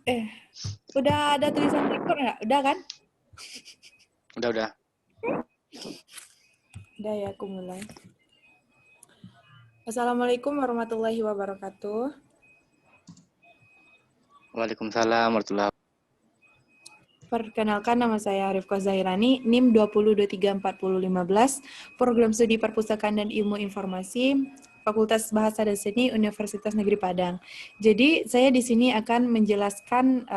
Eh, udah ada tulisan record nggak? Udah kan? Udah. Udah ya, aku mulai. Assalamualaikum warahmatullahi wabarakatuh. Waalaikumsalam warahmatullahi wabarakatuh. Perkenalkan, nama saya Rifqah Zahirani, NIM 20234015, Program Studi Perpustakaan dan Ilmu Informasi, Fakultas Bahasa dan Seni, Universitas Negeri Padang. Jadi, saya di sini akan menjelaskan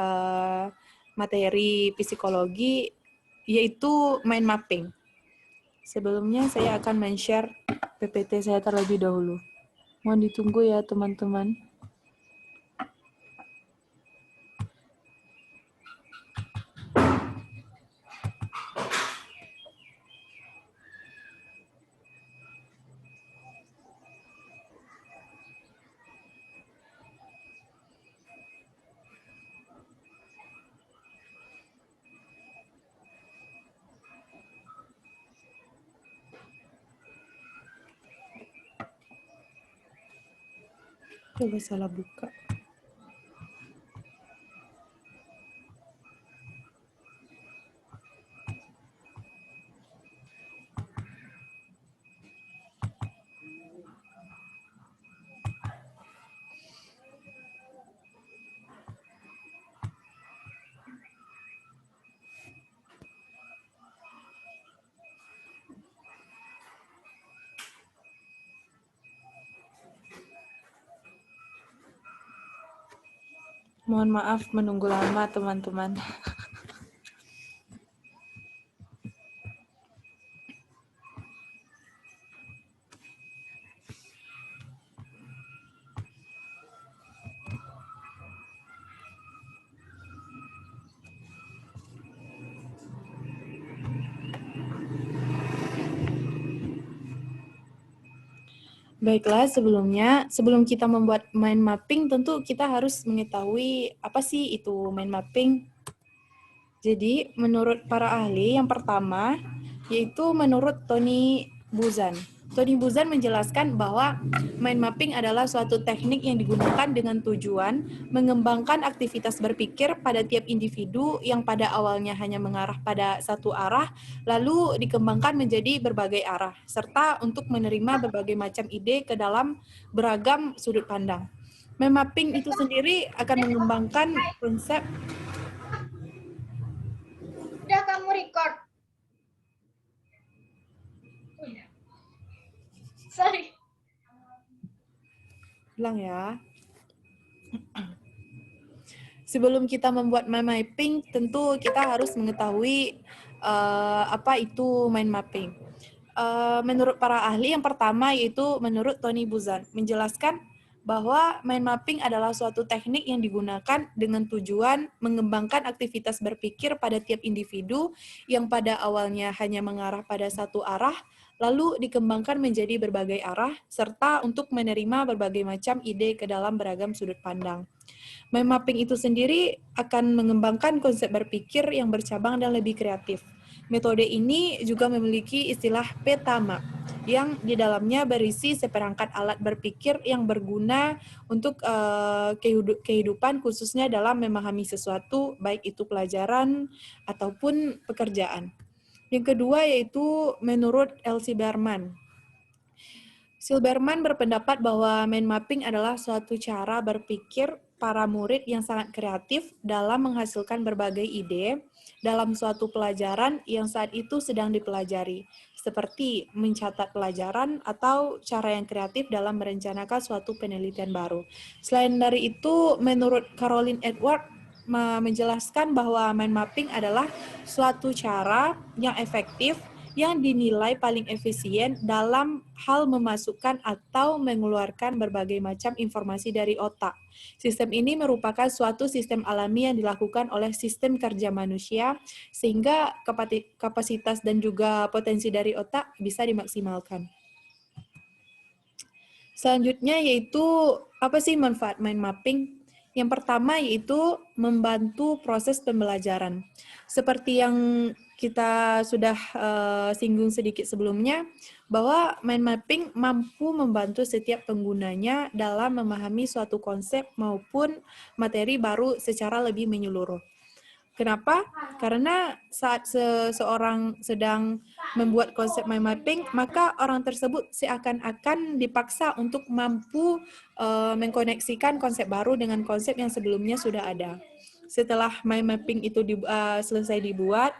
materi psikologi, yaitu mind mapping. Sebelumnya, saya akan men-share PPT saya terlebih dahulu. Mohon ditunggu ya, teman-teman. Coba salah buka. Mohon maaf menunggu lama, teman-teman. Baiklah, sebelum kita membuat mind mapping, tentu kita harus mengetahui apa sih itu mind mapping. Jadi, menurut para ahli, yang pertama, yaitu menurut Tony Buzan. Tony Buzan menjelaskan bahwa mind mapping adalah suatu teknik yang digunakan dengan tujuan mengembangkan aktivitas berpikir pada tiap individu yang pada awalnya hanya mengarah pada satu arah, lalu dikembangkan menjadi berbagai arah, serta untuk menerima berbagai macam ide ke dalam beragam sudut pandang. Mind mapping itu sendiri akan mengembangkan konsep. Udah kamu record. Sorry. Ulang ya. Sebelum kita membuat mind mapping, tentu kita harus mengetahui apa itu mind mapping. Menurut para ahli, yang pertama yaitu menurut Tony Buzan, menjelaskan bahwa mind mapping adalah suatu teknik yang digunakan dengan tujuan mengembangkan aktivitas berpikir pada tiap individu yang pada awalnya hanya mengarah pada satu arah, lalu dikembangkan menjadi berbagai arah, serta untuk menerima berbagai macam ide ke dalam beragam sudut pandang. Mind mapping itu sendiri akan mengembangkan konsep berpikir yang bercabang dan lebih kreatif. Metode ini juga memiliki istilah peta map, yang di dalamnya berisi seperangkat alat berpikir yang berguna untuk kehidupan, khususnya dalam memahami sesuatu, baik itu pelajaran ataupun pekerjaan. Yang kedua yaitu menurut Elsie Berman. Silberman berpendapat bahwa mind mapping adalah suatu cara berpikir para murid yang sangat kreatif dalam menghasilkan berbagai ide dalam suatu pelajaran yang saat itu sedang dipelajari, seperti mencatat pelajaran atau cara yang kreatif dalam merencanakan suatu penelitian baru. Selain dari itu, menurut Caroline Edward, menjelaskan bahwa mind mapping adalah suatu cara yang efektif yang dinilai paling efisien dalam hal memasukkan atau mengeluarkan berbagai macam informasi dari otak. Sistem ini merupakan suatu sistem alami yang dilakukan oleh sistem kerja manusia, sehingga kapasitas dan juga potensi dari otak bisa dimaksimalkan. Selanjutnya yaitu, apa sih manfaat mind mapping? Yang pertama yaitu membantu proses pembelajaran. Seperti yang kita sudah singgung sedikit sebelumnya, bahwa mind mapping mampu membantu setiap penggunanya dalam memahami suatu konsep maupun materi baru secara lebih menyeluruh. Kenapa? Karena saat seseorang sedang membuat konsep mind mapping, maka orang tersebut seakan-akan dipaksa untuk mampu mengkoneksikan konsep baru dengan konsep yang sebelumnya sudah ada. Setelah mind mapping itu selesai dibuat,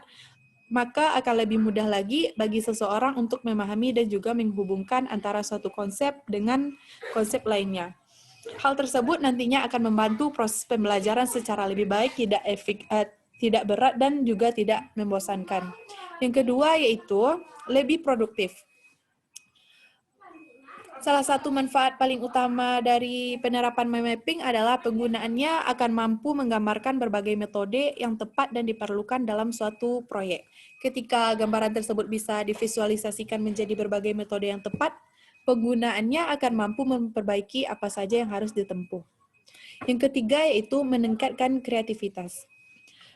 maka akan lebih mudah lagi bagi seseorang untuk memahami dan juga menghubungkan antara suatu konsep dengan konsep lainnya. Hal tersebut nantinya akan membantu proses pembelajaran secara lebih baik, tidak berat, dan juga tidak membosankan. Yang kedua yaitu lebih produktif. Salah satu manfaat paling utama dari penerapan mind mapping adalah penggunaannya akan mampu menggambarkan berbagai metode yang tepat dan diperlukan dalam suatu proyek. Ketika gambaran tersebut bisa divisualisasikan menjadi berbagai metode yang tepat, penggunaannya akan mampu memperbaiki apa saja yang harus ditempuh. Yang ketiga yaitu meningkatkan kreativitas.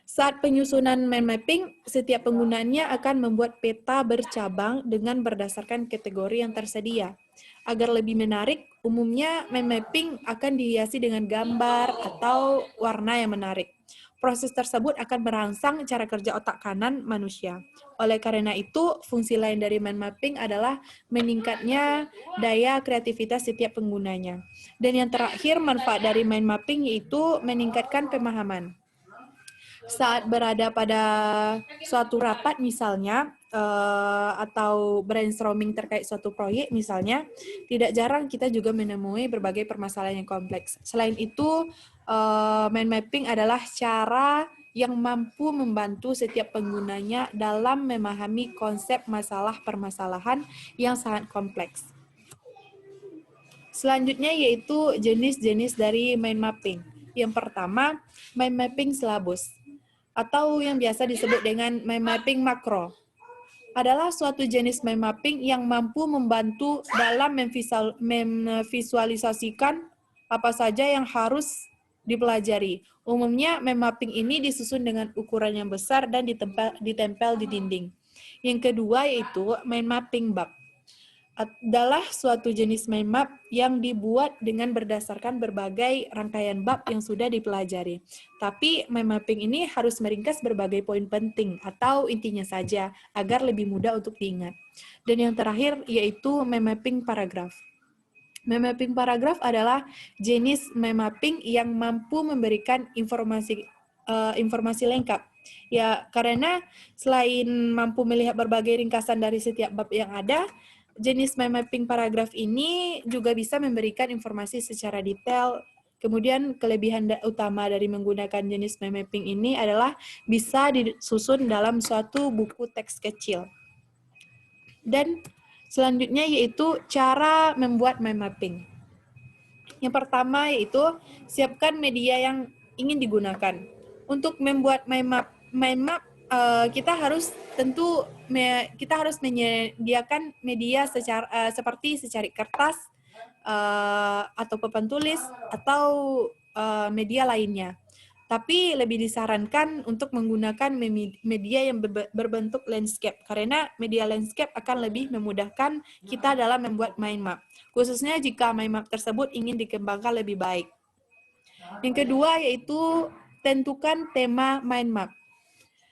Saat penyusunan mind mapping, setiap penggunaannya akan membuat peta bercabang dengan berdasarkan kategori yang tersedia. Agar lebih menarik, umumnya mind mapping akan dihiasi dengan gambar atau warna yang menarik. Proses tersebut akan merangsang cara kerja otak kanan manusia. Oleh karena itu, fungsi lain dari mind mapping adalah meningkatnya daya kreativitas setiap penggunanya. Dan yang terakhir, manfaat dari mind mapping yaitu meningkatkan pemahaman. Saat berada pada suatu rapat misalnya, atau brainstorming terkait suatu proyek misalnya, tidak jarang kita juga menemui berbagai permasalahan yang kompleks. Selain itu, mind mapping adalah cara yang mampu membantu setiap penggunanya dalam memahami konsep masalah permasalahan yang sangat kompleks. Selanjutnya yaitu jenis-jenis dari mind mapping. Yang pertama, mind mapping silabus, atau yang biasa disebut dengan mind mapping makro, adalah suatu jenis mind mapping yang mampu membantu dalam memvisualisasikan apa saja yang harus dipelajari. Umumnya, mind mapping ini disusun dengan ukuran yang besar dan ditempel di dinding. Yang kedua yaitu mind mapping bab, adalah suatu jenis mind map yang dibuat dengan berdasarkan berbagai rangkaian bab yang sudah dipelajari. Tapi mind mapping ini harus meringkas berbagai poin penting atau intinya saja agar lebih mudah untuk diingat. Dan yang terakhir yaitu mind mapping paragraf. Mind mapping paragraf adalah jenis mind mapping yang mampu memberikan informasi lengkap. Ya, karena selain mampu melihat berbagai ringkasan dari setiap bab yang ada, jenis mind mapping paragraf ini juga bisa memberikan informasi secara detail. Kemudian kelebihan utama dari menggunakan jenis mind mapping ini adalah bisa disusun dalam suatu buku teks kecil. Dan selanjutnya yaitu cara membuat mind mapping. Yang pertama yaitu siapkan media yang ingin digunakan. Untuk membuat mind map kita harus menyediakan media seperti secari kertas atau papan tulis atau media lainnya. Tapi lebih disarankan untuk menggunakan media yang berbentuk landscape, karena media landscape akan lebih memudahkan kita dalam membuat mind map, khususnya jika mind map tersebut ingin dikembangkan lebih baik. Yang kedua yaitu tentukan tema mind map.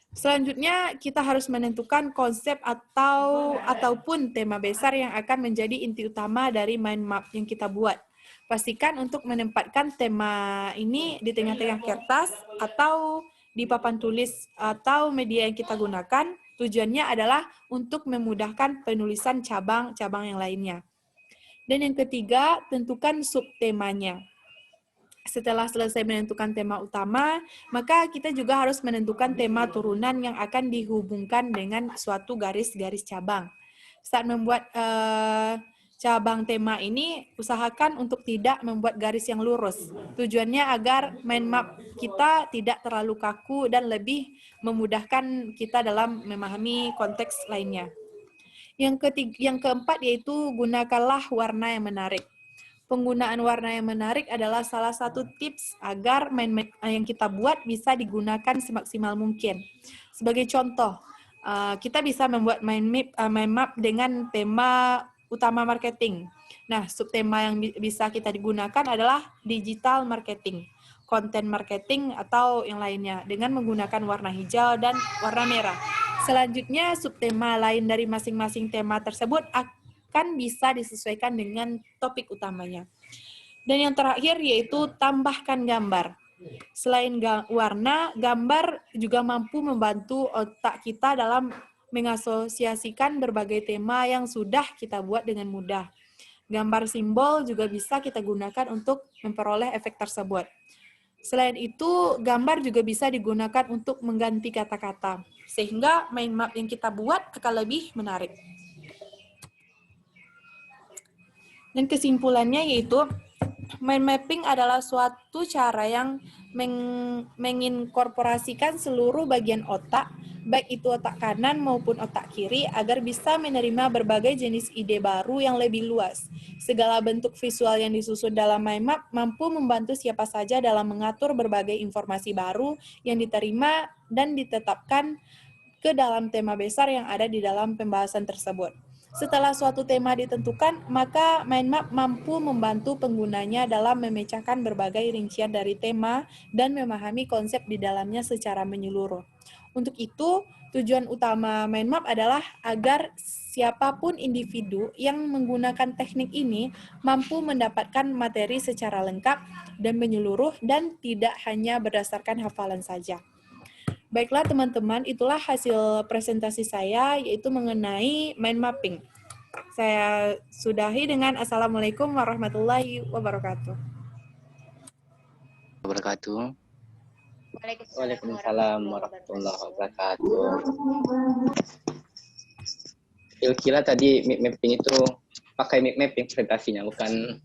Selanjutnya, kita harus menentukan konsep ataupun tema besar yang akan menjadi inti utama dari mind map yang kita buat. Pastikan untuk menempatkan tema ini di tengah-tengah kertas atau di papan tulis atau media yang kita gunakan. Tujuannya adalah untuk memudahkan penulisan cabang-cabang yang lainnya. Dan yang ketiga, tentukan subtemanya. Setelah selesai menentukan tema utama, maka kita juga harus menentukan tema turunan yang akan dihubungkan dengan suatu garis-garis cabang. Saat membuat cabang tema ini, usahakan untuk tidak membuat garis yang lurus. Tujuannya agar mind map kita tidak terlalu kaku dan lebih memudahkan kita dalam memahami konteks lainnya. Yang keempat yaitu gunakanlah warna yang menarik. Penggunaan warna yang menarik adalah salah satu tips agar mind map yang kita buat bisa digunakan semaksimal mungkin. Sebagai contoh, kita bisa membuat mind map dengan tema utama marketing. Nah, subtema yang bisa kita digunakan adalah digital marketing, content marketing, atau yang lainnya dengan menggunakan warna hijau dan warna merah. Selanjutnya, subtema lain dari masing-masing tema tersebut akan bisa disesuaikan dengan topik utamanya. Dan yang terakhir yaitu tambahkan gambar. Selain warna, gambar juga mampu membantu otak kita dalam mengasosiasikan berbagai tema yang sudah kita buat dengan mudah. Gambar simbol juga bisa kita gunakan untuk memperoleh efek tersebut. Selain itu, gambar juga bisa digunakan untuk mengganti kata-kata, sehingga mind map yang kita buat akan lebih menarik. Dan kesimpulannya yaitu, mind mapping adalah suatu cara yang menginkorporasikan seluruh bagian otak, baik itu otak kanan maupun otak kiri, agar bisa menerima berbagai jenis ide baru yang lebih luas. Segala bentuk visual yang disusun dalam mind map mampu membantu siapa saja dalam mengatur berbagai informasi baru yang diterima dan ditetapkan ke dalam tema besar yang ada di dalam pembahasan tersebut. Setelah suatu tema ditentukan, maka mind map mampu membantu penggunanya dalam memecahkan berbagai rincian dari tema dan memahami konsep di dalamnya secara menyeluruh. Untuk itu, tujuan utama mind map adalah agar siapapun individu yang menggunakan teknik ini mampu mendapatkan materi secara lengkap dan menyeluruh dan tidak hanya berdasarkan hafalan saja. Baiklah teman-teman, itulah hasil presentasi saya, yaitu mengenai mind mapping. Saya sudahi dengan Assalamualaikum warahmatullahi wabarakatuh. Wabarakatuh. Waalaikumsalam warahmatullahi wabarakatuh. Kira tadi map mapping itu pakai map mapping presentasinya, bukan